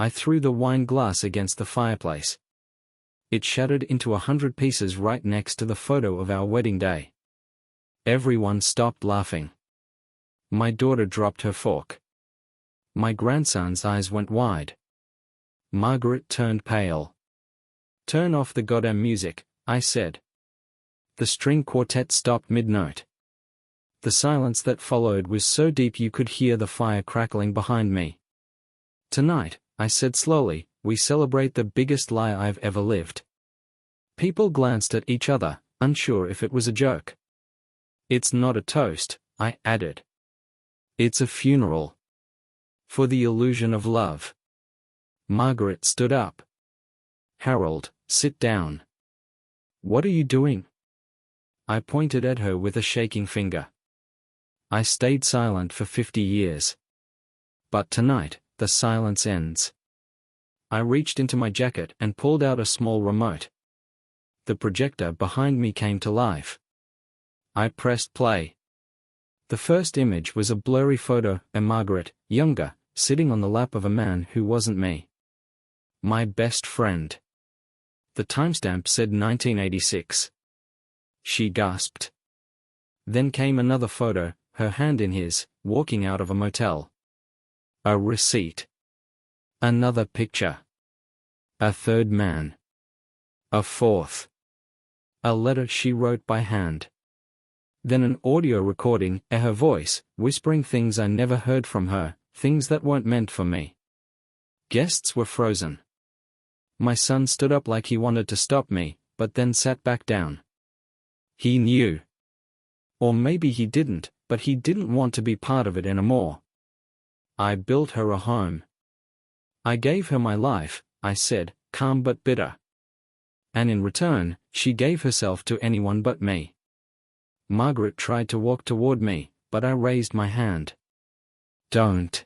I threw the wine glass against the fireplace. It shattered into 100 pieces right next to the photo of our wedding day. Everyone stopped laughing. My daughter dropped her fork. My grandson's eyes went wide. Margaret turned pale. "Turn off the goddamn music," I said. The string quartet stopped mid-note. The silence that followed was so deep you could hear the fire crackling behind me. "Tonight," I said slowly, "we celebrate the biggest lie I've ever lived." People glanced at each other, unsure if it was a joke. "It's not a toast," I added. "It's a funeral. For the illusion of love." Margaret stood up. "Harold, sit down." "What are you doing?" I pointed at her with a shaking finger. "I stayed silent for 50 years. But tonight, the silence ends." I reached into my jacket and pulled out a small remote. The projector behind me came to life. I pressed play. The first image was a blurry photo of Margaret, younger, sitting on the lap of a man who wasn't me. My best friend. The timestamp said 1986. She gasped. Then came another photo, her hand in his, walking out of a motel. A receipt. Another picture. A third man. A fourth. A letter she wrote by hand. Then an audio recording of her voice, whispering things I never heard from her, things that weren't meant for me. Guests were frozen. My son stood up like he wanted to stop me, but then sat back down. He knew. Or maybe he didn't, but he didn't want to be part of it anymore. I built her a home. I gave her my life, I said, calm but bitter. And in return, she gave herself to anyone but me. Margaret tried to walk toward me, but I raised my hand. "Don't.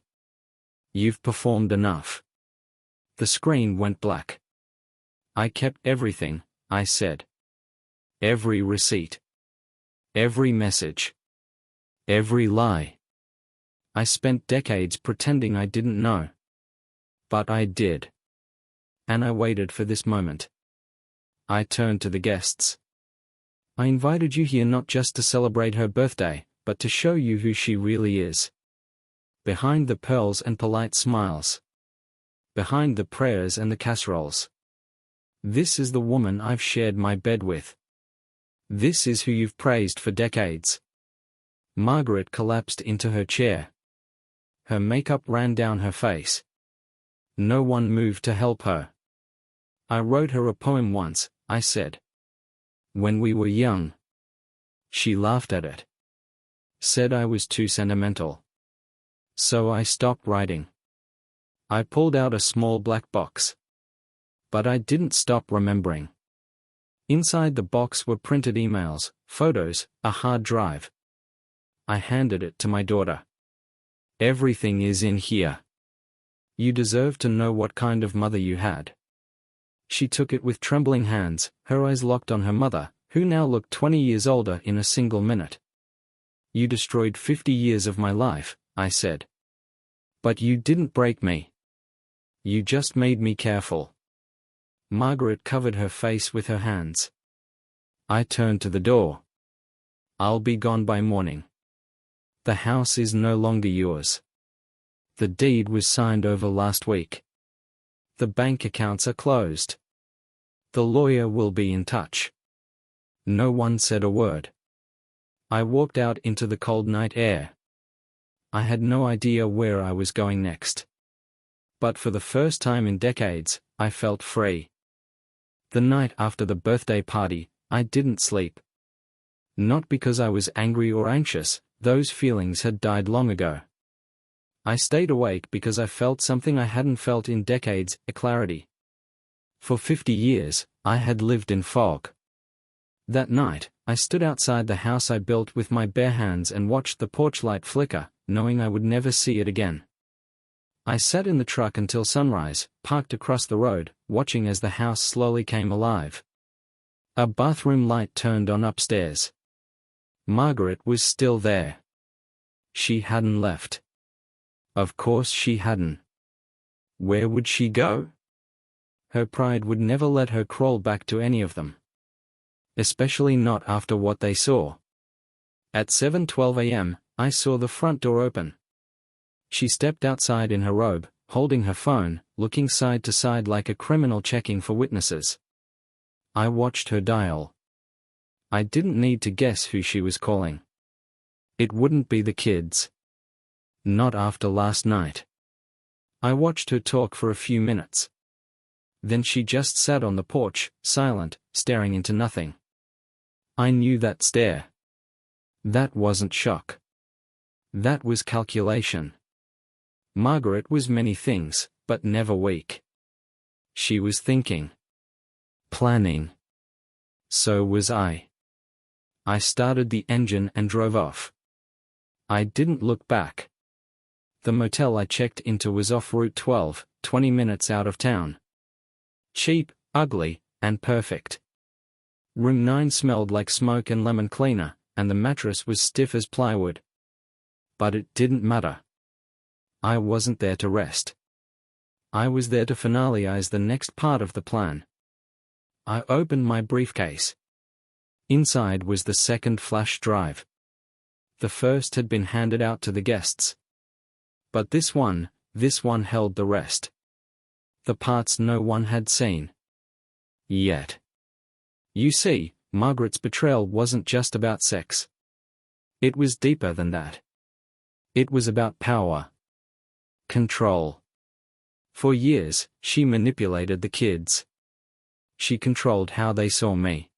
You've performed enough." The screen went black. "I kept everything," I said. "Every receipt. Every message. Every lie. I spent decades pretending I didn't know. But I did. And I waited for this moment." I turned to the guests. "I invited you here not just to celebrate her birthday, but to show you who she really is. Behind the pearls and polite smiles. Behind the prayers and the casseroles. This is the woman I've shared my bed with. This is who you've praised for decades." Margaret collapsed into her chair. Her makeup ran down her face. No one moved to help her. "I wrote her a poem once," I said. "When we were young." She laughed at it. Said I was too sentimental. So I stopped writing. I pulled out a small black box. But I didn't stop remembering. Inside the box were printed emails, photos, a hard drive. I handed it to my daughter. "Everything is in here. You deserve to know what kind of mother you had." She took it with trembling hands, her eyes locked on her mother, who now looked 20 years older in a single minute. "You destroyed 50 years of my life," I said. "But you didn't break me. You just made me careful." Margaret covered her face with her hands. I turned to the door. "I'll be gone by morning. The house is no longer yours. The deed was signed over last week. The bank accounts are closed. The lawyer will be in touch." No one said a word. I walked out into the cold night air. I had no idea where I was going next. But for the first time in decades, I felt free. The night after the birthday party, I didn't sleep. Not because I was angry or anxious, those feelings had died long ago. I stayed awake because I felt something I hadn't felt in decades, a clarity. For 50 years, I had lived in fog. That night, I stood outside the house I built with my bare hands and watched the porch light flicker, knowing I would never see it again. I sat in the truck until sunrise, parked across the road, watching as the house slowly came alive. A bathroom light turned on upstairs. Margaret was still there. She hadn't left. Of course she hadn't. Where would she go? Her pride would never let her crawl back to any of them. Especially not after what they saw. At 7:12 a.m., I saw the front door open. She stepped outside in her robe, holding her phone, looking side to side like a criminal checking for witnesses. I watched her dial. I didn't need to guess who she was calling. It wouldn't be the kids. Not after last night. I watched her talk for a few minutes. Then she just sat on the porch, silent, staring into nothing. I knew that stare. That wasn't shock. That was calculation. Margaret was many things, but never weak. She was thinking. Planning. So was I. I started the engine and drove off. I didn't look back. The motel I checked into was off Route 12, 20 minutes out of town. Cheap, ugly, and perfect. Room 9 smelled like smoke and lemon cleaner, and the mattress was stiff as plywood. But it didn't matter. I wasn't there to rest. I was there to finalize the next part of the plan. I opened my briefcase. Inside was the second flash drive. The first had been handed out to the guests. But this one held the rest. The parts no one had seen. Yet. You see, Margaret's betrayal wasn't just about sex. It was deeper than that. It was about power. Control. For years, she manipulated the kids. She controlled how they saw me.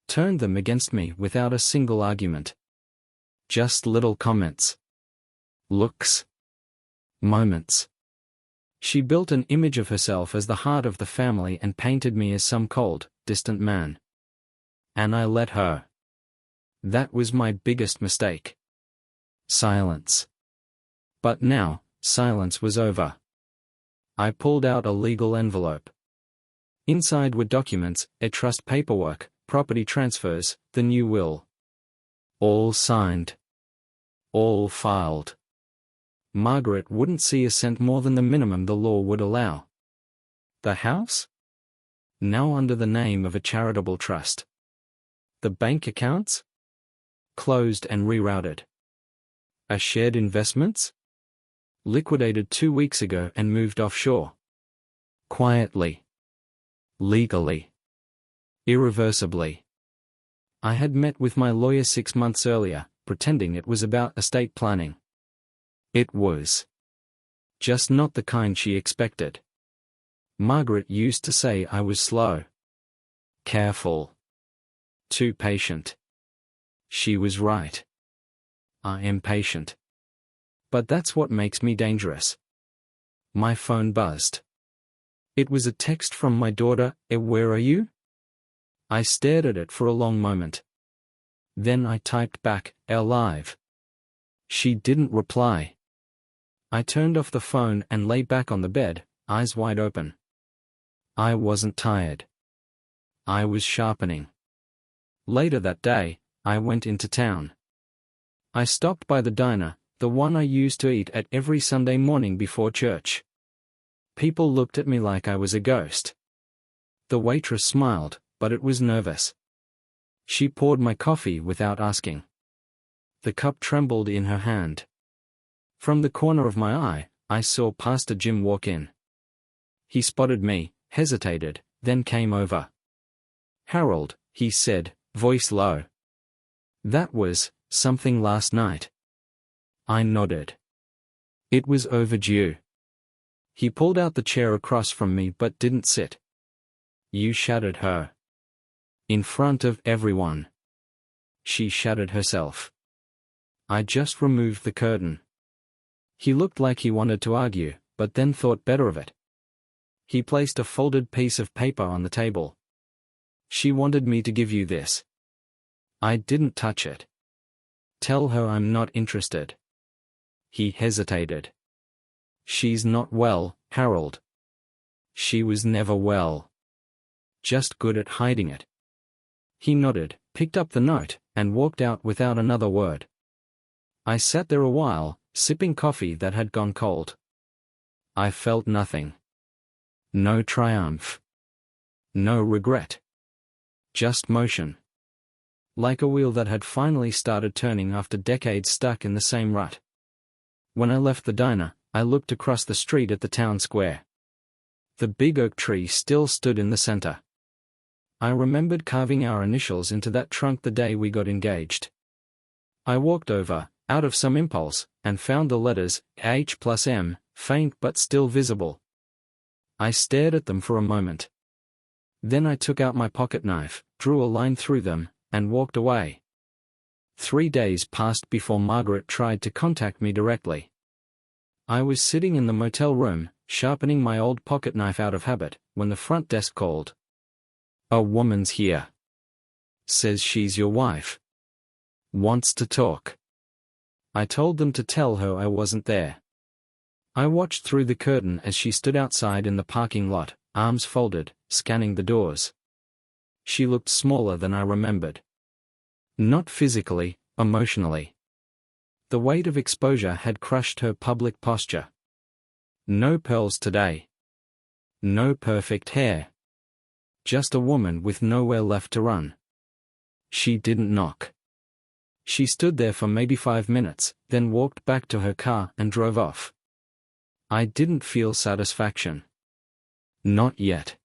Turned them against me without a single argument. Just little comments. Looks. Moments. She built an image of herself as the heart of the family and painted me as some cold, distant man. And I let her. That was my biggest mistake. Silence. But now, silence was over. I pulled out a legal envelope. Inside were documents, trust paperwork, property transfers, the new will. All signed. All filed. Margaret wouldn't see a cent more than the minimum the law would allow. The house? Now under the name of a charitable trust. The bank accounts? Closed and rerouted. A shared investments? Liquidated 2 weeks ago and moved offshore. Quietly. Legally. Irreversibly. I had met with my lawyer 6 months earlier, pretending it was about estate planning. It was. Just not the kind she expected. Margaret used to say I was slow. Careful. Too patient. She was right. I am patient. But that's what makes me dangerous. My phone buzzed. It was a text from my daughter. Where are you? I stared at it for a long moment. Then I typed back, alive. She didn't reply. I turned off the phone and lay back on the bed, eyes wide open. I wasn't tired. I was sharpening. Later that day, I went into town. I stopped by the diner, the one I used to eat at every Sunday morning before church. People looked at me like I was a ghost. The waitress smiled, but it was nervous. She poured my coffee without asking. The cup trembled in her hand. From the corner of my eye, I saw Pastor Jim walk in. He spotted me, hesitated, then came over. "Harold," he said, voice low. "That was something last night." I nodded. It was overdue. He pulled out the chair across from me but didn't sit. "You shattered her." In front of everyone. She shattered herself. I just removed the curtain. He looked like he wanted to argue, but then thought better of it. He placed a folded piece of paper on the table. "She wanted me to give you this." I didn't touch it. "Tell her I'm not interested." He hesitated. "She's not well, Harold." She was never well. Just good at hiding it. He nodded, picked up the note, and walked out without another word. I sat there a while, sipping coffee that had gone cold. I felt nothing. No triumph. No regret. Just motion. Like a wheel that had finally started turning after decades stuck in the same rut. When I left the diner, I looked across the street at the town square. The big oak tree still stood in the center. I remembered carving our initials into that trunk the day we got engaged. I walked over, out of some impulse, and found the letters H+M, faint but still visible. I stared at them for a moment. Then I took out my pocket knife, drew a line through them, and walked away. 3 days passed before Margaret tried to contact me directly. I was sitting in the motel room, sharpening my old pocket knife out of habit, when the front desk called. "A woman's here. Says she's your wife. Wants to talk." I told them to tell her I wasn't there. I watched through the curtain as she stood outside in the parking lot, arms folded, scanning the doors. She looked smaller than I remembered. Not physically, emotionally. The weight of exposure had crushed her public posture. No pearls today. No perfect hair. Just a woman with nowhere left to run. She didn't knock. She stood there for maybe 5 minutes, then walked back to her car and drove off. I didn't feel satisfaction. Not yet.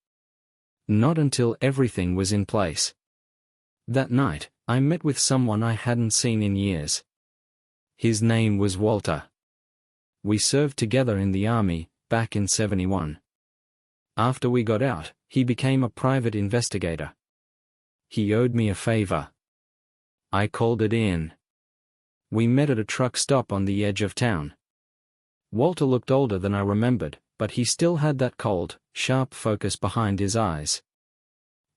Not until everything was in place. That night, I met with someone I hadn't seen in years. His name was Walter. We served together in the army, back in '71. After we got out, he became a private investigator. He owed me a favor. I called it in. We met at a truck stop on the edge of town. Walter looked older than I remembered, but he still had that cold, sharp focus behind his eyes.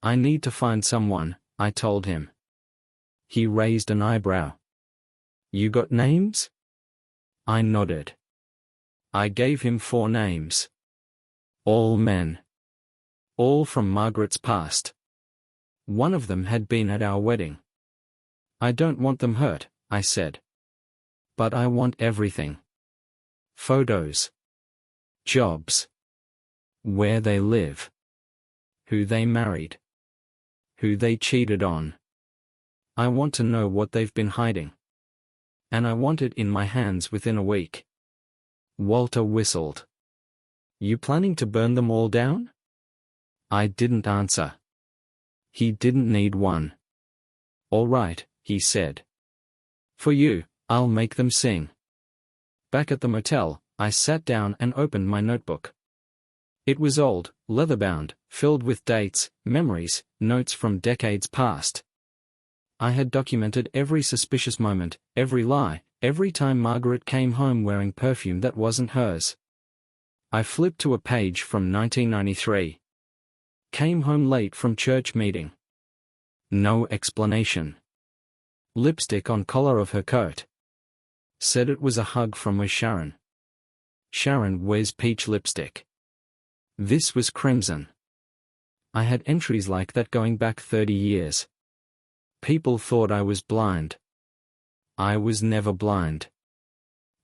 "I need to find someone," I told him. He raised an eyebrow. "You got names?" I nodded. I gave him 4 names. All men. All from Margaret's past. One of them had been at our wedding. "I don't want them hurt," I said. "But I want everything. Photos. Jobs. Where they live. Who they married. Who they cheated on. I want to know what they've been hiding. And I want it in my hands within a week." Walter whistled. "You planning to burn them all down?" I didn't answer. He didn't need one. "All right," he said. "For you, I'll make them sing." Back at the motel, I sat down and opened my notebook. It was old, leather-bound, filled with dates, memories, notes from decades past. I had documented every suspicious moment, every lie, every time Margaret came home wearing perfume that wasn't hers. I flipped to a page from 1993. Came home late from church meeting. No explanation. Lipstick on collar of her coat. Said it was a hug from Miss Sharon. Sharon wears peach lipstick. This was crimson. I had entries like that going back 30 years. People thought I was blind. I was never blind.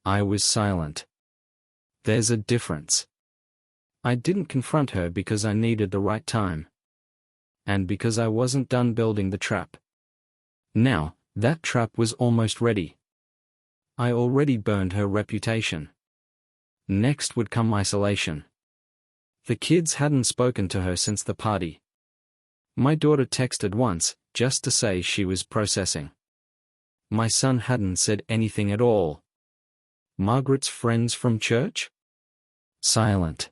I was silent. There's a difference. I didn't confront her because I needed the right time. And because I wasn't done building the trap. Now, that trap was almost ready. I already burned her reputation. Next would come isolation. The kids hadn't spoken to her since the party. My daughter texted once, just to say she was processing. My son hadn't said anything at all. Margaret's friends from church? Silent.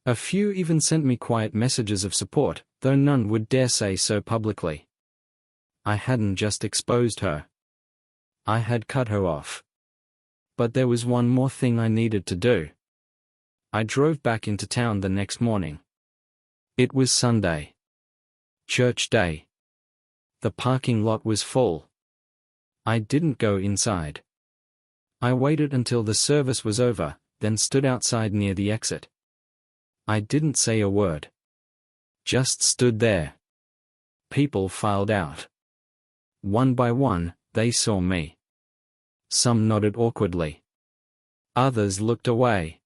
A few even sent me quiet messages of support, though none would dare say so publicly. I hadn't just exposed her. I had cut her off. But there was one more thing I needed to do. I drove back into town the next morning. It was Sunday. Church day. The parking lot was full. I didn't go inside. I waited until the service was over, then stood outside near the exit. I didn't say a word. Just stood there. People filed out. One by one, they saw me. Some nodded awkwardly. Others looked away.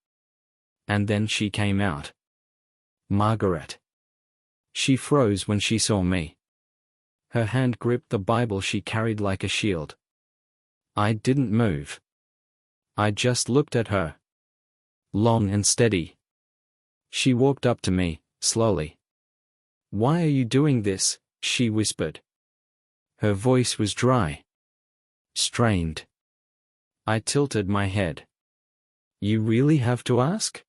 and then she came out. Margaret. She froze when she saw me. Her hand gripped the Bible she carried like a shield. I didn't move. I just looked at her. Long and steady. She walked up to me, slowly. "Why are you doing this?" she whispered. Her voice was dry. Strained. I tilted my head. "You really have to ask?"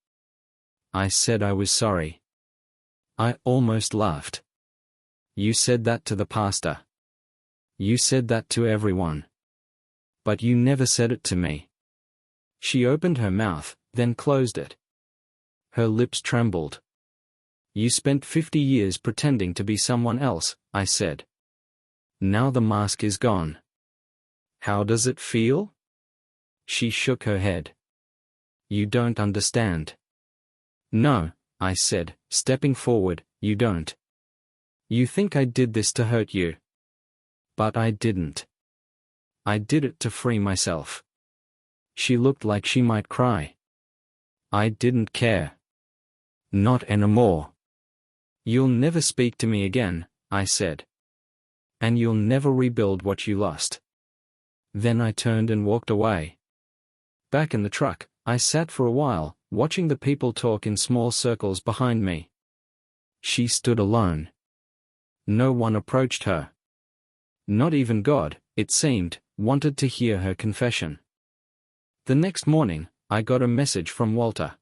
I said I was sorry. I almost laughed. "You said that to the pastor. You said that to everyone. But you never said it to me." She opened her mouth, then closed it. Her lips trembled. "You spent 50 years pretending to be someone else," I said. "Now the mask is gone. How does it feel?" She shook her head. "You don't understand." "No," I said, stepping forward, "you don't. You think I did this to hurt you. But I didn't. I did it to free myself." She looked like she might cry. I didn't care. "Not anymore. You'll never speak to me again," I said. "And you'll never rebuild what you lost." Then I turned and walked away. Back in the truck, I sat for a while, watching the people talk in small circles behind me. She stood alone. No one approached her. Not even God, it seemed, wanted to hear her confession. The next morning, I got a message from Walter.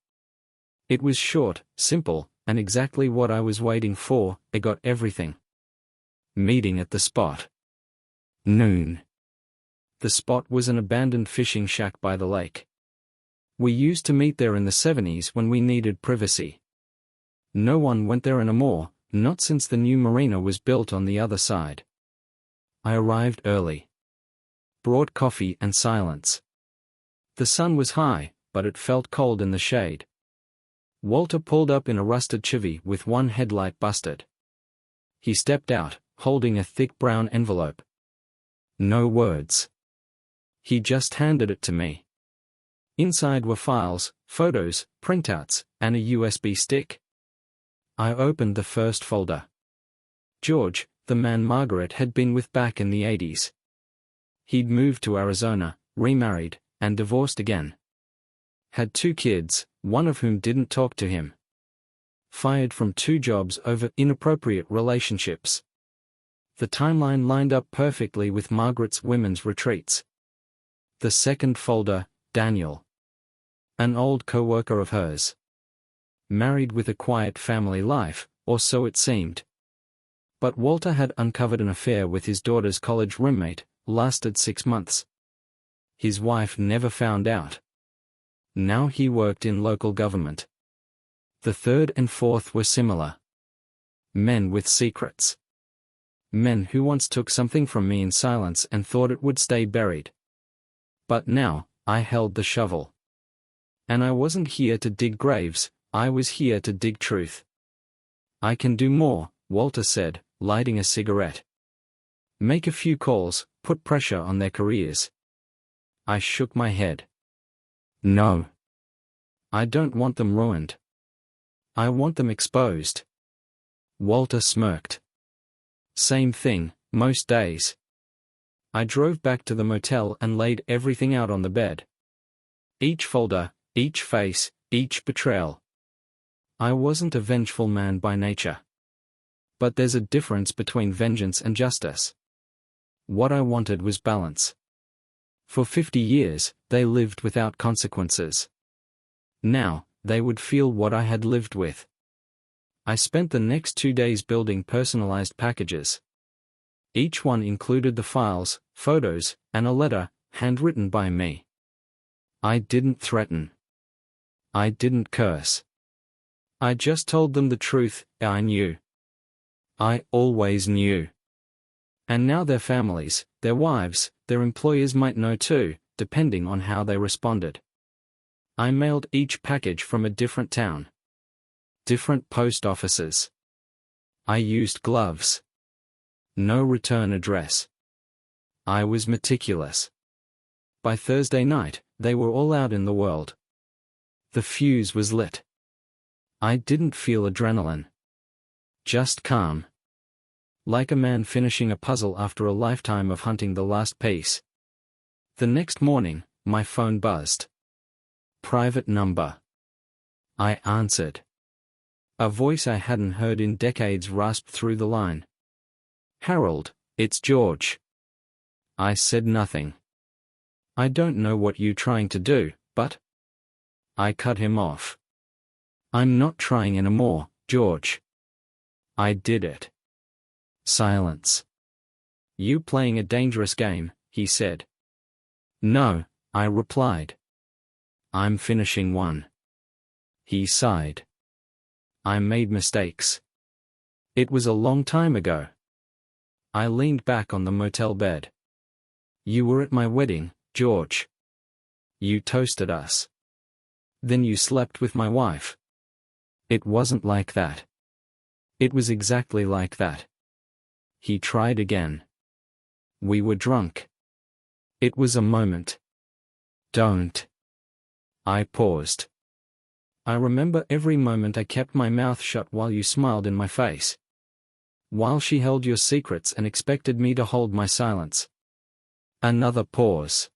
It was short, simple, and exactly what I was waiting for. I got everything. Meeting at the spot. Noon. The spot was an abandoned fishing shack by the lake. We used to meet there in the 70s when we needed privacy. No one went there anymore, not since the new marina was built on the other side. I arrived early. Brought coffee and silence. The sun was high, but it felt cold in the shade. Walter pulled up in a rusted Chevy with one headlight busted. He stepped out, holding a thick brown envelope. No words. He just handed it to me. Inside were files, photos, printouts, and a USB stick. I opened the first folder. George, the man Margaret had been with back in the 80s. He'd moved to Arizona, remarried, and divorced again. Had 2 kids, one of whom didn't talk to him. Fired from 2 jobs over inappropriate relationships. The timeline lined up perfectly with Margaret's women's retreats. The second folder, Daniel. An old co-worker of hers. Married with a quiet family life, or so it seemed. But Walter had uncovered an affair with his daughter's college roommate, lasted 6 months. His wife never found out. Now he worked in local government. The third and fourth were similar. Men with secrets. Men who once took something from me in silence and thought it would stay buried. But now, I held the shovel. And I wasn't here to dig graves, I was here to dig truth. "I can do more," Walter said, lighting a cigarette. "Make a few calls, put pressure on their careers." I shook my head. "No. I don't want them ruined. I want them exposed." Walter smirked. "Same thing, most days." I drove back to the motel and laid everything out on the bed. Each folder, each face, each betrayal. I wasn't a vengeful man by nature. But there's a difference between vengeance and justice. What I wanted was balance. For 50 years, they lived without consequences. Now, they would feel what I had lived with. I spent the next 2 days building personalized packages. Each one included the files, photos, and a letter, handwritten by me. I didn't threaten. I didn't curse. I just told them the truth. I knew. I always knew. And now their families, their wives, their employers might know too, depending on how they responded. I mailed each package from a different town. Different post offices. I used gloves. No return address. I was meticulous. By Thursday night, they were all out in the world. The fuse was lit. I didn't feel adrenaline. Just calm. Like a man finishing a puzzle after a lifetime of hunting the last piece. The next morning, my phone buzzed. Private number. I answered. A voice I hadn't heard in decades rasped through the line. Harold, it's George. I said nothing. I don't know what you're trying to do, but... I cut him off. I'm not trying anymore, George. I did it. Silence. You playing a dangerous game, he said. No, I replied. I'm finishing one. He sighed. I made mistakes. It was a long time ago. I leaned back on the motel bed. You were at my wedding, George. You toasted us. Then you slept with my wife. It wasn't like that. It was exactly like that. He tried again. We were drunk. It was a moment. Don't. I paused. I remember every moment I kept my mouth shut while you smiled in my face. While she held your secrets and expected me to hold my silence. Another pause.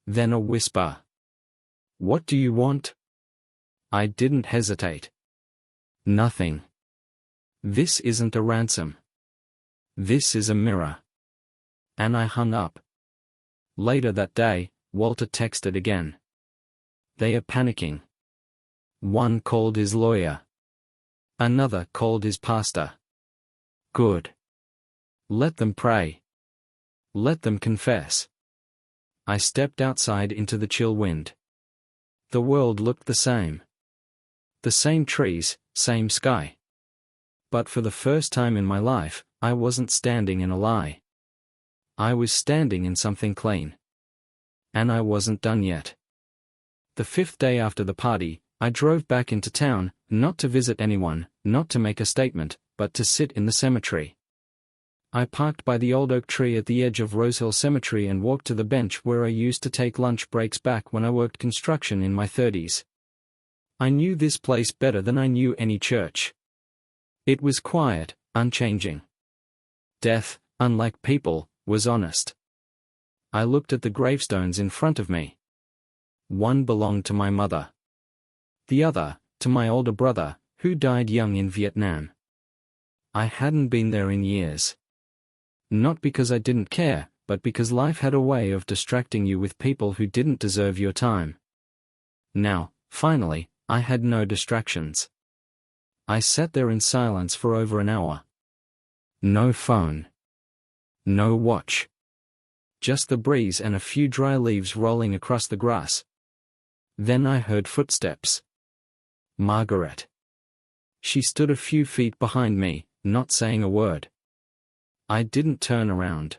Then a whisper. What do you want? I didn't hesitate. Nothing. This isn't a ransom. This is a mirror. And I hung up. Later that day, Walter texted again. They are panicking. One called his lawyer. Another called his pastor. Good. Let them pray. Let them confess. I stepped outside into the chill wind. The world looked the same. The same trees, same sky. But for the first time in my life, I wasn't standing in a lie. I was standing in something clean. And I wasn't done yet. The 5th day after the party, I drove back into town, not to visit anyone, not to make a statement, but to sit in the cemetery. I parked by the old oak tree at the edge of Rosehill Cemetery and walked to the bench where I used to take lunch breaks back when I worked construction in my 30s. I knew this place better than I knew any church. It was quiet, unchanging. Death, unlike people, was honest. I looked at the gravestones in front of me. One belonged to my mother. The other, to my older brother, who died young in Vietnam. I hadn't been there in years. Not because I didn't care, but because life had a way of distracting you with people who didn't deserve your time. Now, finally, I had no distractions. I sat there in silence for over an hour. No phone. No watch. Just the breeze and a few dry leaves rolling across the grass. Then I heard footsteps. Margaret. She stood a few feet behind me, not saying a word. I didn't turn around.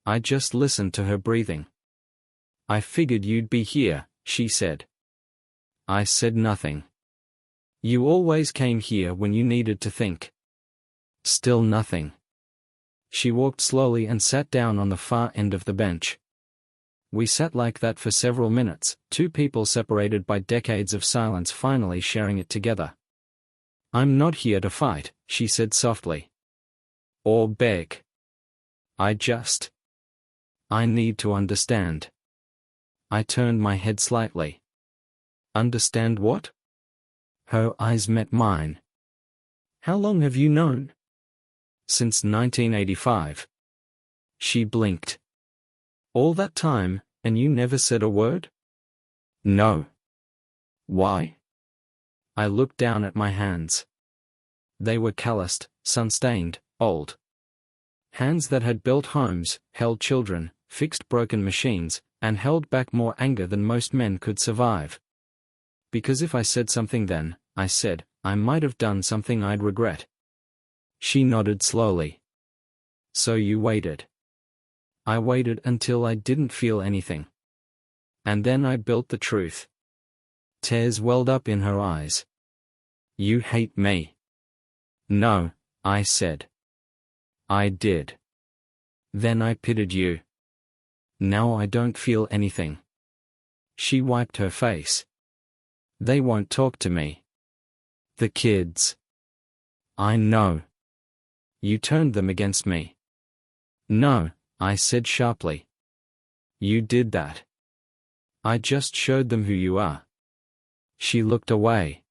I just listened to her breathing. I figured you'd be here, she said. I said nothing. You always came here when you needed to think. Still nothing. She walked slowly and sat down on the far end of the bench. We sat like that for several minutes, two people separated by decades of silence finally sharing it together. I'm not here to fight, she said softly. Or beg. I need to understand. I turned my head slightly. Understand what? Her eyes met mine. How long have you known? Since 1985. She blinked. All that time, and you never said a word? No. Why? I looked down at my hands. They were calloused, sun-stained, old. Hands that had built homes, held children, fixed broken machines, and held back more anger than most men could survive. Because if I said something then, I said, I might have done something I'd regret. She nodded slowly. So you waited. I waited until I didn't feel anything. And then I built the truth. Tears welled up in her eyes. You hate me. No, I said. I did. Then I pitied you. Now I don't feel anything. She wiped her face. They won't talk to me. The kids. I know. You turned them against me. No, I said sharply. You did that. I just showed them who you are. She looked away.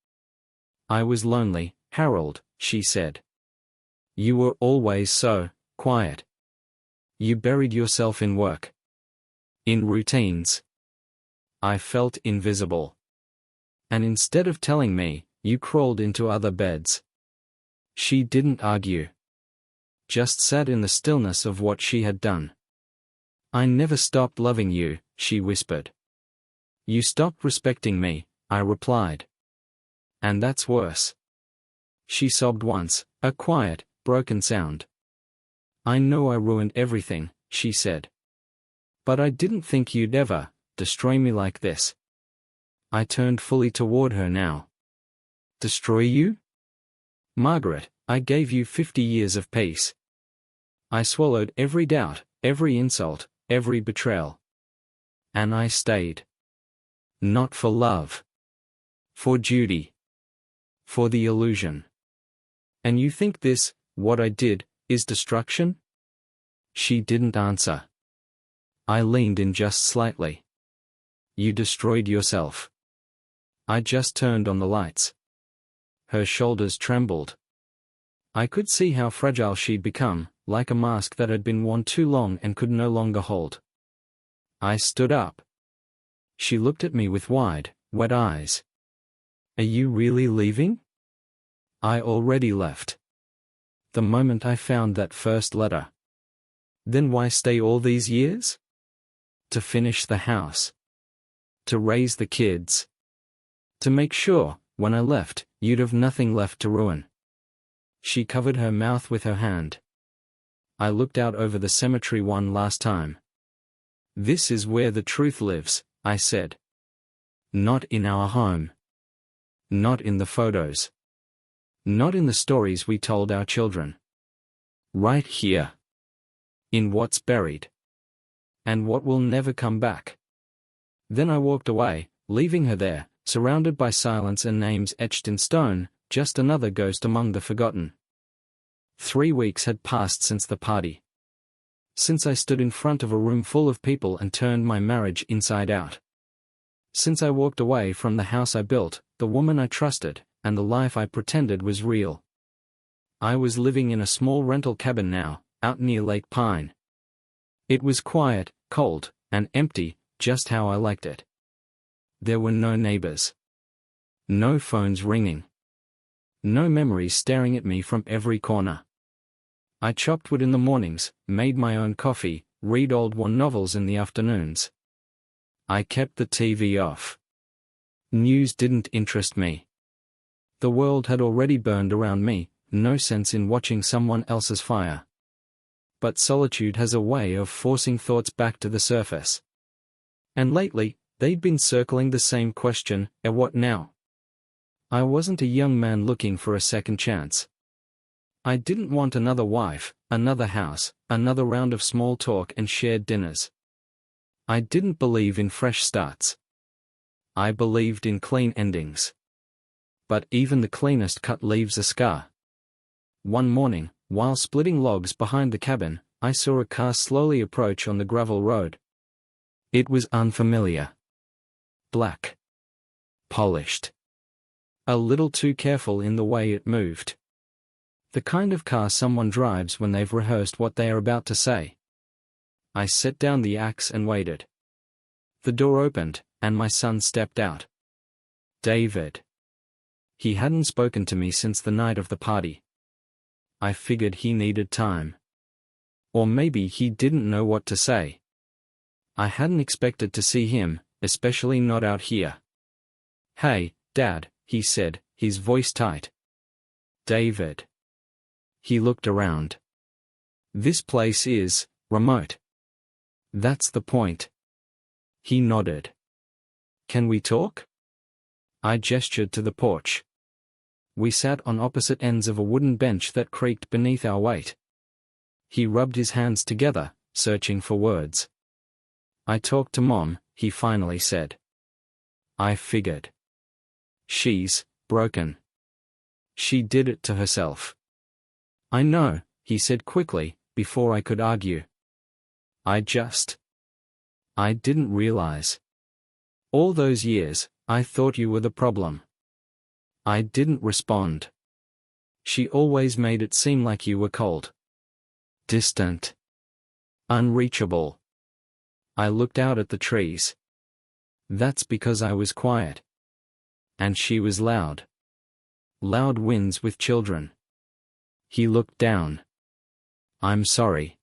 I was lonely, Harold, she said. You were always so quiet. You buried yourself in work. In routines. I felt invisible. And instead of telling me, you crawled into other beds. She didn't argue. Just sat in the stillness of what she had done. I never stopped loving you, she whispered. You stopped respecting me, I replied. And that's worse. She sobbed once, a quiet, broken sound. I know I ruined everything, she said. But I didn't think you'd ever destroy me like this. I turned fully toward her now. Destroy you? Margaret, I gave you 50 years of peace. I swallowed every doubt, every insult, every betrayal. And I stayed. Not for love. For duty. For the illusion. And you think this, what I did, is destruction? She didn't answer. I leaned in just slightly. You destroyed yourself. I just turned on the lights. Her shoulders trembled. I could see how fragile she'd become, like a mask that had been worn too long and could no longer hold. I stood up. She looked at me with wide, wet eyes. Are you really leaving? I already left. The moment I found that first letter. Then why stay all these years? To finish the house. To raise the kids. To make sure, when I left, you'd have nothing left to ruin. She covered her mouth with her hand. I looked out over the cemetery one last time. This is where the truth lives, I said. Not in our home. Not in the photos. Not in the stories we told our children. Right here. In what's buried. And what will never come back. Then I walked away, leaving her there, surrounded by silence and names etched in stone, just another ghost among the forgotten. 3 weeks had passed since the party. Since I stood in front of a room full of people and turned my marriage inside out. Since I walked away from the house I built, the woman I trusted, and the life I pretended was real. I was living in a small rental cabin now, out near Lake Pine. It was quiet, cold, and empty, just how I liked it. There were no neighbors. No phones ringing. No memories staring at me from every corner. I chopped wood in the mornings, made my own coffee, read old war novels in the afternoons. I kept the TV off. News didn't interest me. The world had already burned around me, no sense in watching someone else's fire. But solitude has a way of forcing thoughts back to the surface. And lately, they'd been circling the same question, what now? I wasn't a young man looking for a second chance. I didn't want another wife, another house, another round of small talk and shared dinners. I didn't believe in fresh starts. I believed in clean endings. But even the cleanest cut leaves a scar. One morning, while splitting logs behind the cabin, I saw a car slowly approach on the gravel road. It was unfamiliar. Black. Polished. A little too careful in the way it moved. The kind of car someone drives when they've rehearsed what they are about to say. I set down the axe and waited. The door opened, and my son stepped out. David. He hadn't spoken to me since the night of the party. I figured he needed time. Or maybe he didn't know what to say. I hadn't expected to see him, especially not out here. Hey, Dad, he said, his voice tight. David. He looked around. This place is remote. That's the point. He nodded. Can we talk? I gestured to the porch. We sat on opposite ends of a wooden bench that creaked beneath our weight. He rubbed his hands together, searching for words. I talked to Mom, he finally said. I figured. She's broken. She did it to herself. I know, he said quickly, before I could argue. I didn't realize. All those years, I thought you were the problem. I didn't respond. She always made it seem like you were cold. Distant. Unreachable. I looked out at the trees. That's because I was quiet. And she was loud. Loud winds with children. He looked down. I'm sorry.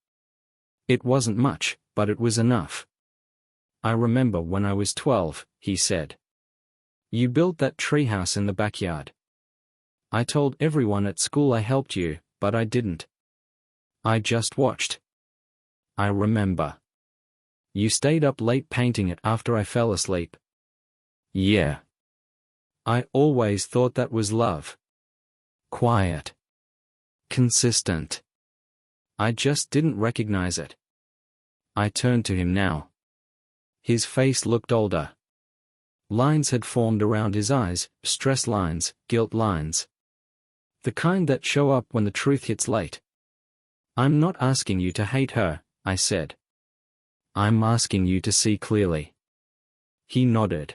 It wasn't much, but it was enough. I remember when I was 12, he said. You built that treehouse in the backyard. I told everyone at school I helped you, but I didn't. I just watched. I remember. You stayed up late painting it after I fell asleep. Yeah. I always thought that was love. Quiet. Consistent. I just didn't recognize it. I turned to him now. His face looked older. Lines had formed around his eyes, stress lines, guilt lines. The kind that show up when the truth hits late. I'm not asking you to hate her, I said. I'm asking you to see clearly. He nodded.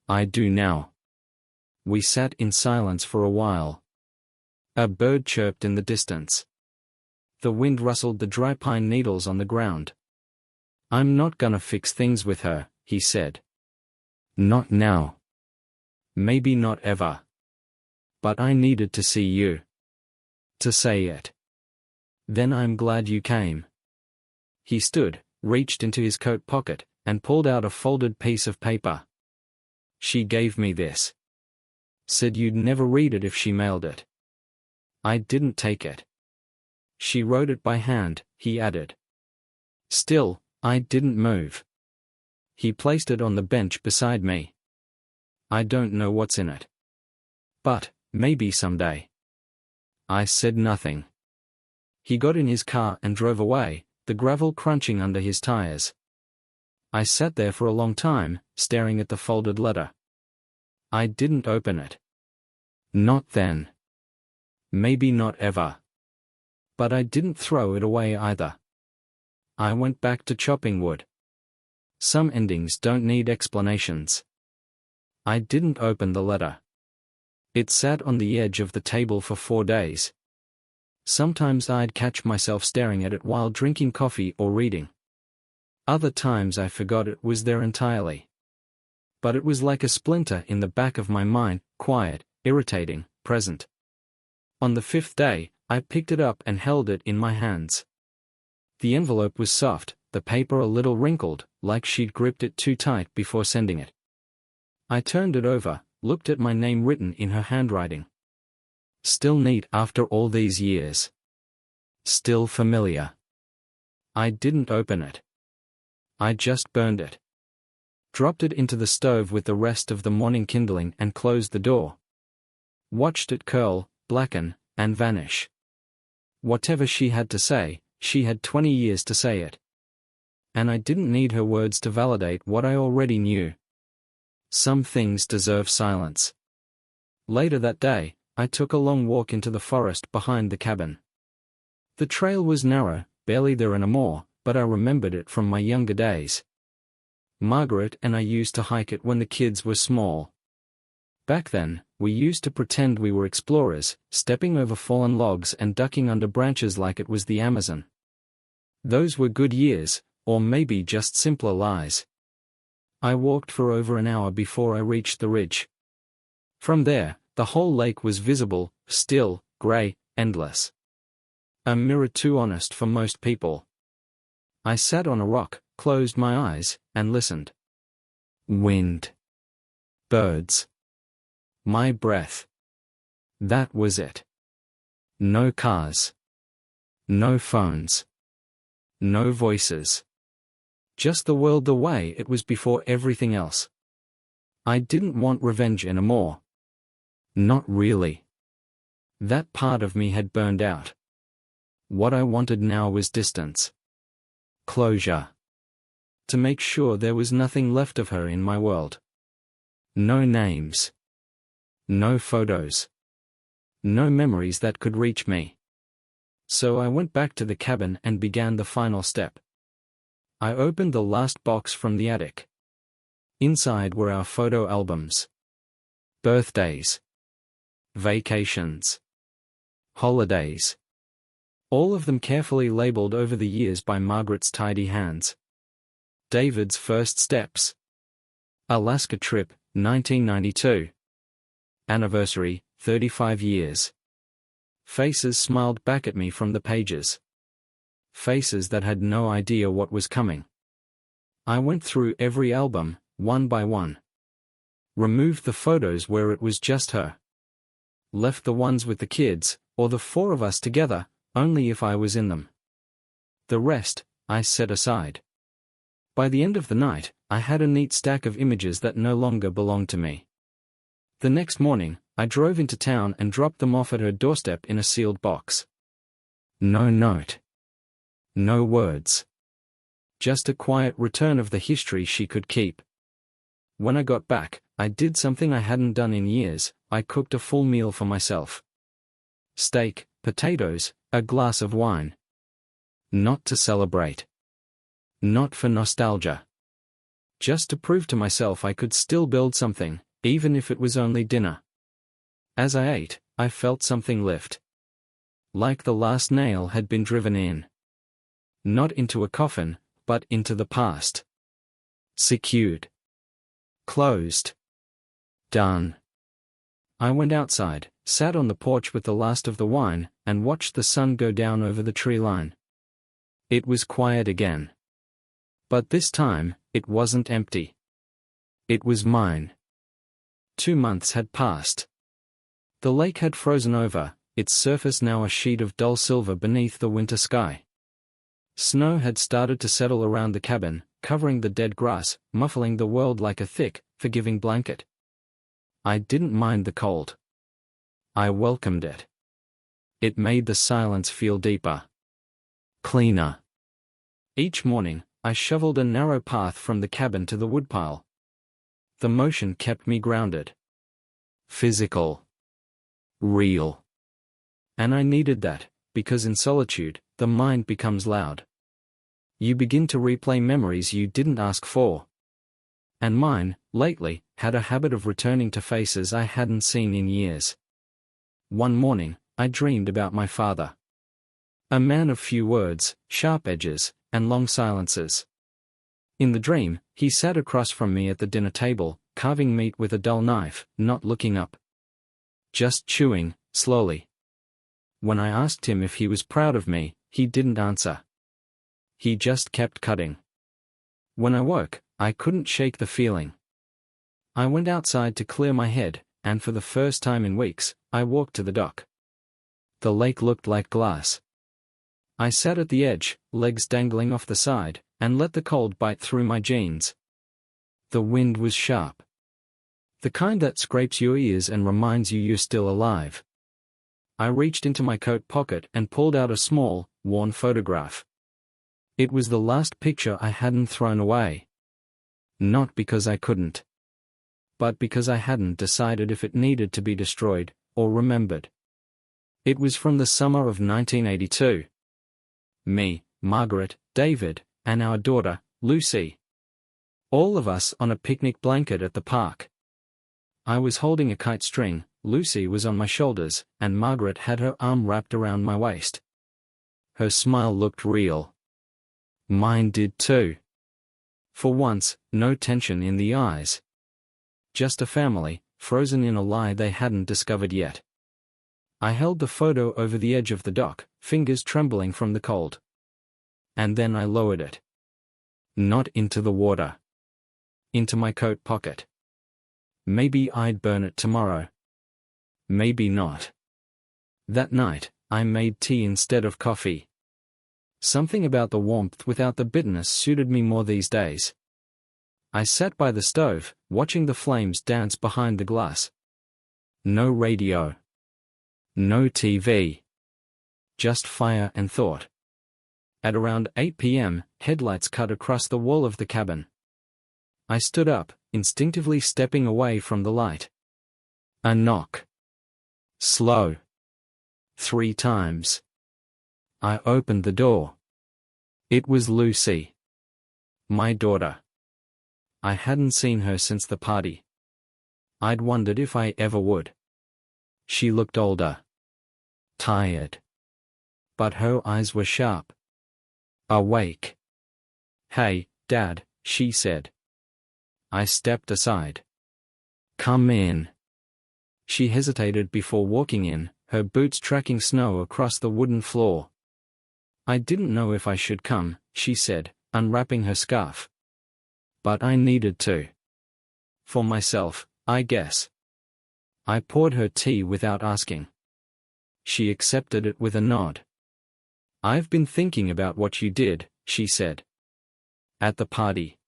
I do now. We sat in silence for a while. A bird chirped in the distance. The wind rustled the dry pine needles on the ground. I'm not gonna fix things with her, he said. Not now. Maybe not ever. But I needed to see you. To say it. Then I'm glad you came. He stood, reached into his coat pocket, and pulled out a folded piece of paper. She gave me this. Said you'd never read it if she mailed it. I didn't take it. She wrote it by hand, he added. Still, I didn't move. He placed it on the bench beside me. I don't know what's in it. But, maybe someday. I said nothing. He got in his car and drove away, the gravel crunching under his tires. I sat there for a long time, staring at the folded letter. I didn't open it. Not then. Maybe not ever. But I didn't throw it away either. I went back to chopping wood. Some endings don't need explanations. I didn't open the letter. It sat on the edge of the table for 4 days. Sometimes I'd catch myself staring at it while drinking coffee or reading. Other times I forgot it was there entirely. But it was like a splinter in the back of my mind, quiet, irritating, present. On the 5th day, I picked it up and held it in my hands. The envelope was soft, the paper a little wrinkled, like she'd gripped it too tight before sending it. I turned it over, looked at my name written in her handwriting. Still neat after all these years. Still familiar. I didn't open it. I just burned it. Dropped it into the stove with the rest of the morning kindling and closed the door. Watched it curl, blacken, and vanish. Whatever she had to say, she had 20 years to say it. And I didn't need her words to validate what I already knew. Some things deserve silence. Later that day, I took a long walk into the forest behind the cabin. The trail was narrow, barely there anymore, but I remembered it from my younger days. Margaret and I used to hike it when the kids were small. Back then, we used to pretend we were explorers, stepping over fallen logs and ducking under branches like it was the Amazon. Those were good years, or maybe just simpler lies. I walked for over an hour before I reached the ridge. From there, the whole lake was visible, still, gray, endless. A mirror too honest for most people. I sat on a rock, closed my eyes, and listened. Wind. Birds. My breath. That was it. No cars. No phones. No voices. Just the world the way it was before everything else. I didn't want revenge anymore. Not really. That part of me had burned out. What I wanted now was distance. Closure. To make sure there was nothing left of her in my world. No names. No photos. no memories that could reach me. So I went back to the cabin and began the final step. I opened the last box from the attic. Inside were our photo albums. Birthdays. Vacations. Holidays. All of them carefully labeled over the years by Margaret's tidy hands. David's first steps. Alaska trip, 1992. Anniversary, 35 years. Faces smiled back at me from the pages. Faces that had no idea what was coming. I went through every album, one by one. Removed the photos where it was just her. Left the ones with the kids, or the four of us together, only if I was in them. The rest, I set aside. By the end of the night, I had a neat stack of images that no longer belonged to me. The next morning, I drove into town and dropped them off at her doorstep in a sealed box. No note. No words. Just a quiet return of the history she could keep. When I got back, I did something I hadn't done in years. I cooked a full meal for myself. Steak, potatoes, a glass of wine. Not to celebrate. Not for nostalgia. Just to prove to myself I could still build something, even if it was only dinner. As I ate, I felt something lift. Like the last nail had been driven in. Not into a coffin, but into the past. Secured. Closed. Done. I went outside, sat on the porch with the last of the wine, and watched the sun go down over the tree line. It was quiet again. But this time, it wasn't empty. It was mine. 2 months had passed. The lake had frozen over, its surface now a sheet of dull silver beneath the winter sky. Snow had started to settle around the cabin, covering the dead grass, muffling the world like a thick, forgiving blanket. I didn't mind the cold. I welcomed it. It made the silence feel deeper. Cleaner. Each morning, I shoveled a narrow path from the cabin to the woodpile. The motion kept me grounded. Physical. Real. And I needed that, because in solitude, the mind becomes loud. You begin to replay memories you didn't ask for. And mine, lately, had a habit of returning to faces I hadn't seen in years. One morning, I dreamed about my father. A man of few words, sharp edges, and long silences. In the dream, he sat across from me at the dinner table, carving meat with a dull knife, not looking up. Just chewing, slowly. When I asked him if he was proud of me, he didn't answer. He just kept cutting. When I woke, I couldn't shake the feeling. I went outside to clear my head, and for the first time in weeks, I walked to the dock. The lake looked like glass. I sat at the edge, legs dangling off the side, and let the cold bite through my jeans. The wind was sharp. The kind that scrapes your ears and reminds you you're still alive. I reached into my coat pocket and pulled out a small, worn photograph. It was the last picture I hadn't thrown away. Not because I couldn't. But because I hadn't decided if it needed to be destroyed, or remembered. It was from the summer of 1982. Me, Margaret, David, and our daughter, Lucy. All of us on a picnic blanket at the park. I was holding a kite string, Lucy was on my shoulders, and Margaret had her arm wrapped around my waist. Her smile looked real. Mine did too. For once, no tension in the eyes. Just a family, frozen in a lie they hadn't discovered yet. I held the photo over the edge of the dock, fingers trembling from the cold. And then I lowered it. Not into the water. Into my coat pocket. Maybe I'd burn it tomorrow. Maybe not. That night, I made tea instead of coffee. Something about the warmth without the bitterness suited me more these days. I sat by the stove, watching the flames dance behind the glass. No radio. No TV. Just fire and thought. At around 8 p.m., headlights cut across the wall of the cabin. I stood up, instinctively stepping away from the light. A knock. Slow, 3 times. I opened the door. It was Lucy. My daughter. I hadn't seen her since the party. I'd wondered if I ever would. She looked older. Tired. But her eyes were sharp. Awake. "Hey, Dad," she said. I stepped aside. "Come in." She hesitated before walking in, her boots tracking snow across the wooden floor. "I didn't know if I should come," she said, unwrapping her scarf. "But I needed to. For myself, I guess." I poured her tea without asking. She accepted it with a nod. "I've been thinking about what you did," she said. "At the party.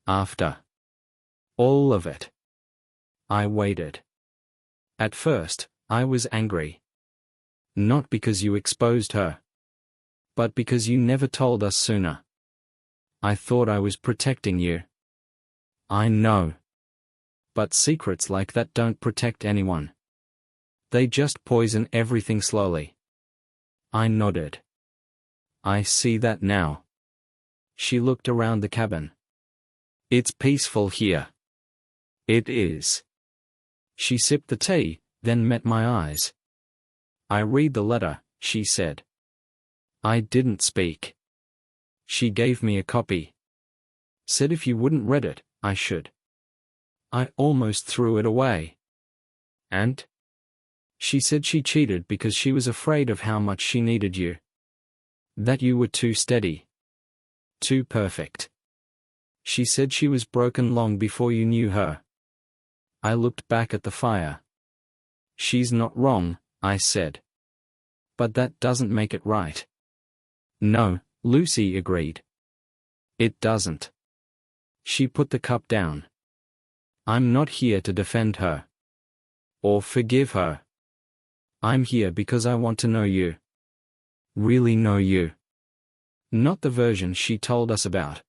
After. All of it." I waited. At first, I was angry. Not because you exposed her. But because you never told us sooner. I thought I was protecting you. I know. But secrets like that don't protect anyone. They just poison everything slowly. I nodded. "I see that now." She looked around the cabin. "It's peaceful here." "It is." She sipped the tea, then met my eyes. "I read the letter," she said. I didn't speak. She gave me a copy. Said if you wouldn't read it, I should. I almost threw it away. And? She said she cheated because she was afraid of how much she needed you. That you were too steady. Too perfect. She said she was broken long before you knew her. I looked back at the fire. She's not wrong, I said. But that doesn't make it right. No, Lucy agreed. It doesn't. She put the cup down. I'm not here to defend her. Or forgive her. I'm here because I want to know you. Really know you. Not the version she told us about.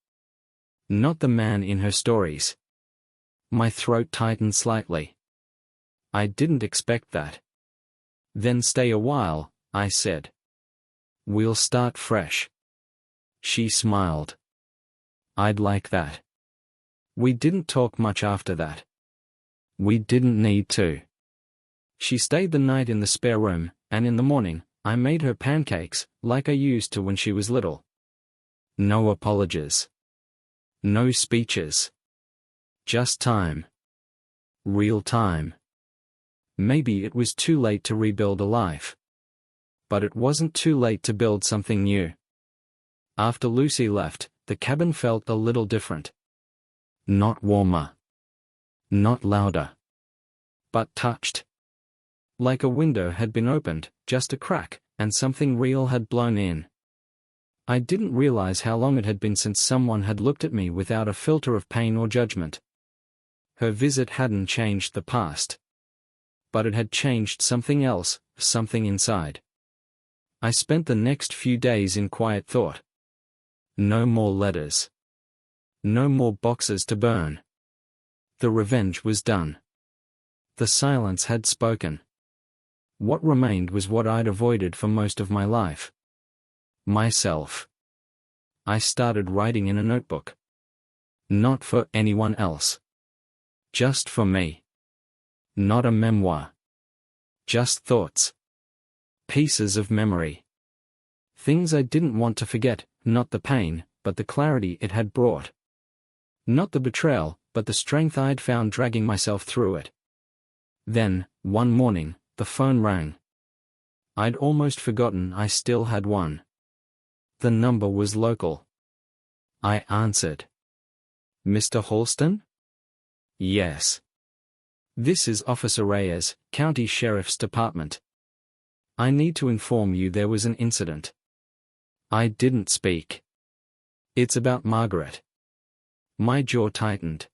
Not the man in her stories. My throat tightened slightly. I didn't expect that. Then stay a while, I said. We'll start fresh. She smiled. I'd like that. We didn't talk much after that. We didn't need to. She stayed the night in the spare room, and in the morning, I made her pancakes, like I used to when she was little. No apologies. No speeches. Just time. Real time. Maybe it was too late to rebuild a life. But it wasn't too late to build something new. After Lucy left, the cabin felt a little different. Not warmer. Not louder. But touched. Like a window had been opened, just a crack, and something real had blown in. I didn't realize how long it had been since someone had looked at me without a filter of pain or judgment. Her visit hadn't changed the past. But it had changed something else, something inside. I spent the next few days in quiet thought. No more letters. No more boxes to burn. The revenge was done. The silence had spoken. What remained was what I'd avoided for most of my life. Myself. I started writing in a notebook. Not for anyone else. Just for me. Not a memoir. Just thoughts. Pieces of memory. Things I didn't want to forget, not the pain, but the clarity it had brought. Not the betrayal, but the strength I'd found dragging myself through it. Then, one morning, the phone rang. I'd almost forgotten I still had one. The number was local. I answered. Mr. Halston? Yes. This is Officer Reyes, County Sheriff's Department. I need to inform you there was an incident. I didn't speak. It's about Margaret. My jaw tightened.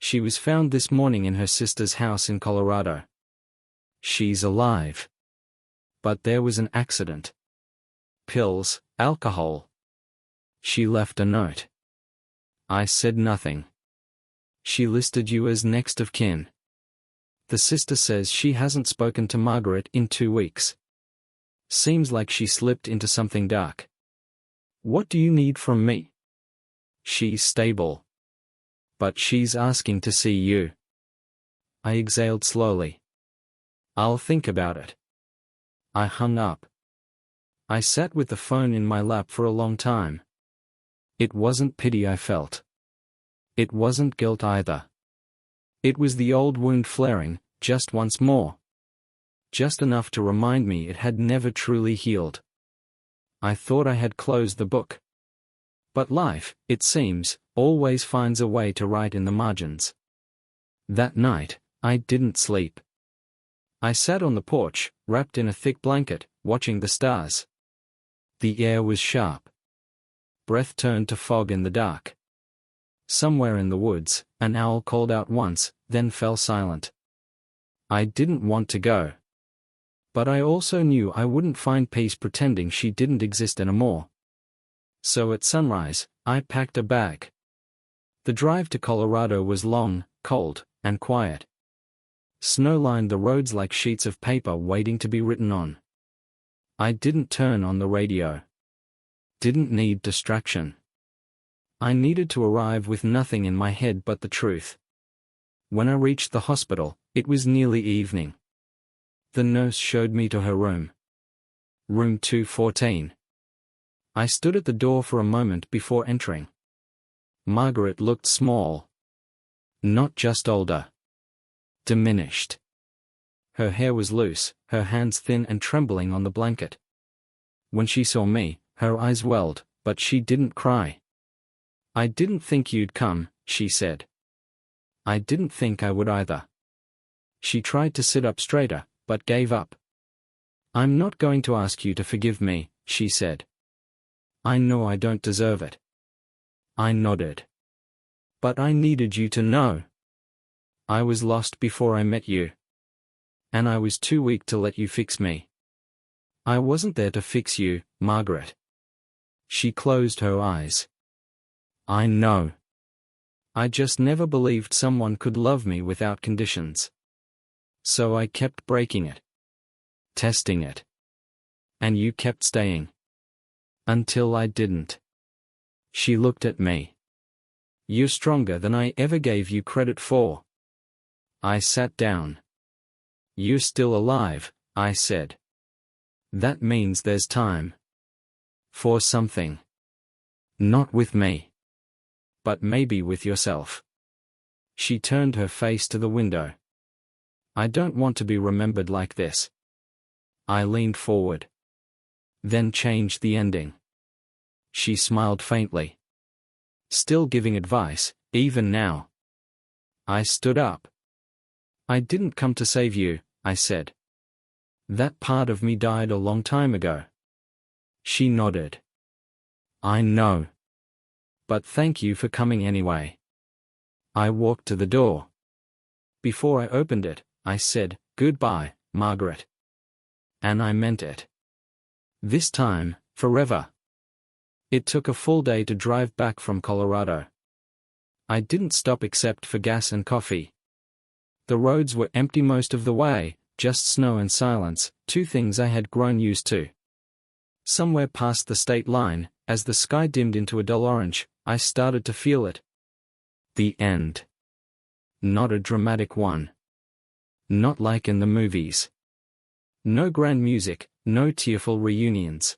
She was found this morning in her sister's house in Colorado. She's alive. But there was an accident. Pills, alcohol. She left a note. I said nothing. She listed you as next of kin. The sister says she hasn't spoken to Margaret in 2 weeks. Seems like she slipped into something dark. What do you need from me? She's stable. But she's asking to see you. I exhaled slowly. I'll think about it. I hung up. I sat with the phone in my lap for a long time. It wasn't pity I felt. It wasn't guilt either. It was the old wound flaring, just once more. Just enough to remind me it had never truly healed. I thought I had closed the book. But life, it seems, always finds a way to write in the margins. That night, I didn't sleep. I sat on the porch, wrapped in a thick blanket, watching the stars. The air was sharp. Breath turned to fog in the dark. Somewhere in the woods, an owl called out once, then fell silent. I didn't want to go. But I also knew I wouldn't find peace pretending she didn't exist anymore. So at sunrise, I packed a bag. The drive to Colorado was long, cold, and quiet. Snow lined the roads like sheets of paper waiting to be written on. I didn't turn on the radio. Didn't need distraction. I needed to arrive with nothing in my head but the truth. When I reached the hospital, it was nearly evening. The nurse showed me to her room. Room 214. I stood at the door for a moment before entering. Margaret looked small. Not just older. Diminished. Her hair was loose, her hands thin and trembling on the blanket. When she saw me, her eyes welled, but she didn't cry. I didn't think you'd come, she said. I didn't think I would either. She tried to sit up straighter, but gave up. I'm not going to ask you to forgive me, she said. I know I don't deserve it. I nodded. But I needed you to know. I was lost before I met you. And I was too weak to let you fix me. I wasn't there to fix you, Margaret. She closed her eyes. I know. I just never believed someone could love me without conditions. So I kept breaking it. Testing it. And you kept staying. Until I didn't. She looked at me. You're stronger than I ever gave you credit for. I sat down. You're still alive, I said. That means there's time. For something. Not with me. But maybe with yourself. She turned her face to the window. I don't want to be remembered like this. I leaned forward. Then changed the ending. She smiled faintly. Still giving advice, even now. I stood up. I didn't come to save you, I said. That part of me died a long time ago. She nodded. I know. But thank you for coming anyway. I walked to the door. Before I opened it, I said, goodbye, Margaret. And I meant it. This time, forever. It took a full day to drive back from Colorado. I didn't stop except for gas and coffee. The roads were empty most of the way, just snow and silence, two things I had grown used to. Somewhere past the state line, as the sky dimmed into a dull orange, I started to feel it. The end. Not a dramatic one. Not like in the movies. No grand music, no tearful reunions.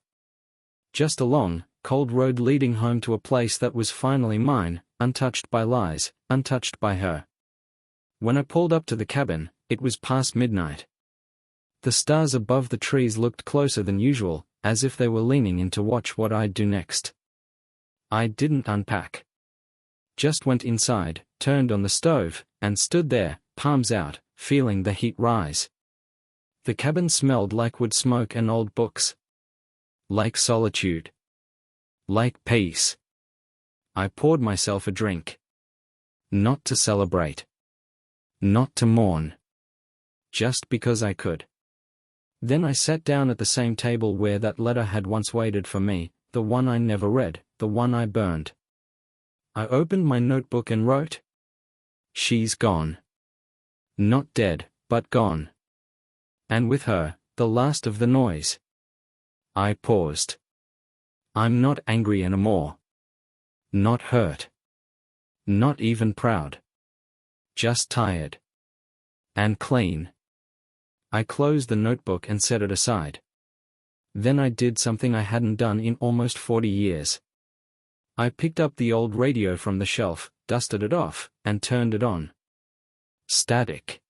Just a long, cold road leading home to a place that was finally mine, untouched by lies, untouched by her. When I pulled up to the cabin, it was past midnight. The stars above the trees looked closer than usual, as if they were leaning in to watch what I'd do next. I didn't unpack. Just went inside, turned on the stove, and stood there, palms out, feeling the heat rise. The cabin smelled like wood smoke and old books. Like solitude. Like peace. I poured myself a drink. Not to celebrate. Not to mourn. Just because I could. Then I sat down at the same table where that letter had once waited for me, the one I never read, the one I burned. I opened my notebook and wrote. She's gone. Not dead, but gone. And with her, the last of the noise. I paused. I'm not angry anymore. Not hurt. Not even proud. Just tired. And clean. I closed the notebook and set it aside. Then I did something I hadn't done in almost 40 years. I picked up the old radio from the shelf, dusted it off, and turned it on. Static.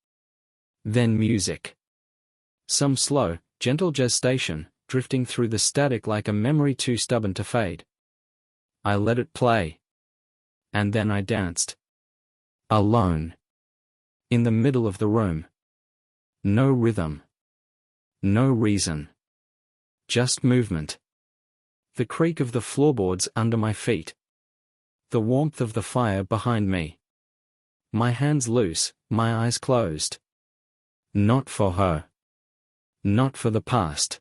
Then music. Some slow, gentle gestation, drifting through the static like a memory too stubborn to fade. I let it play. And then I danced. Alone. In the middle of the room. No rhythm. No reason. Just movement. The creak of the floorboards under my feet. The warmth of the fire behind me. My hands loose, my eyes closed. Not for her. Not for the past.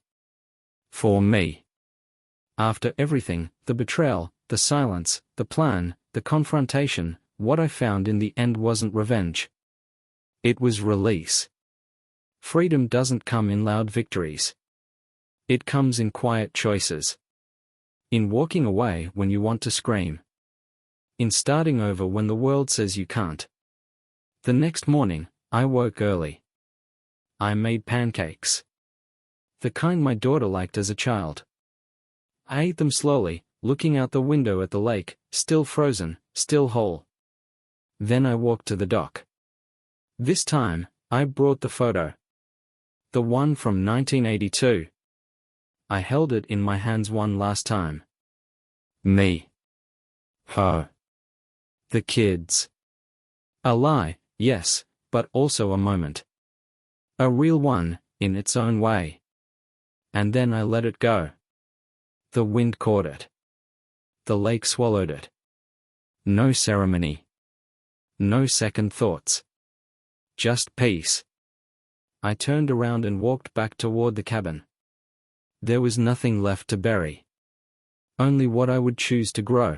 For me. After everything, the betrayal, the silence, the plan, the confrontation, what I found in the end wasn't revenge. It was release. Freedom doesn't come in loud victories. It comes in quiet choices. In walking away when you want to scream. In starting over when the world says you can't. The next morning, I woke early. I made pancakes. The kind my daughter liked as a child. I ate them slowly, looking out the window at the lake, still frozen, still whole. Then I walked to the dock. This time, I brought the photo. The one from 1982. I held it in my hands one last time. Me. Her. The kids. A lie, yes, but also a moment. A real one, in its own way. And then I let it go. The wind caught it. The lake swallowed it. No ceremony. No second thoughts. Just peace. I turned around and walked back toward the cabin. There was nothing left to bury. Only what I would choose to grow.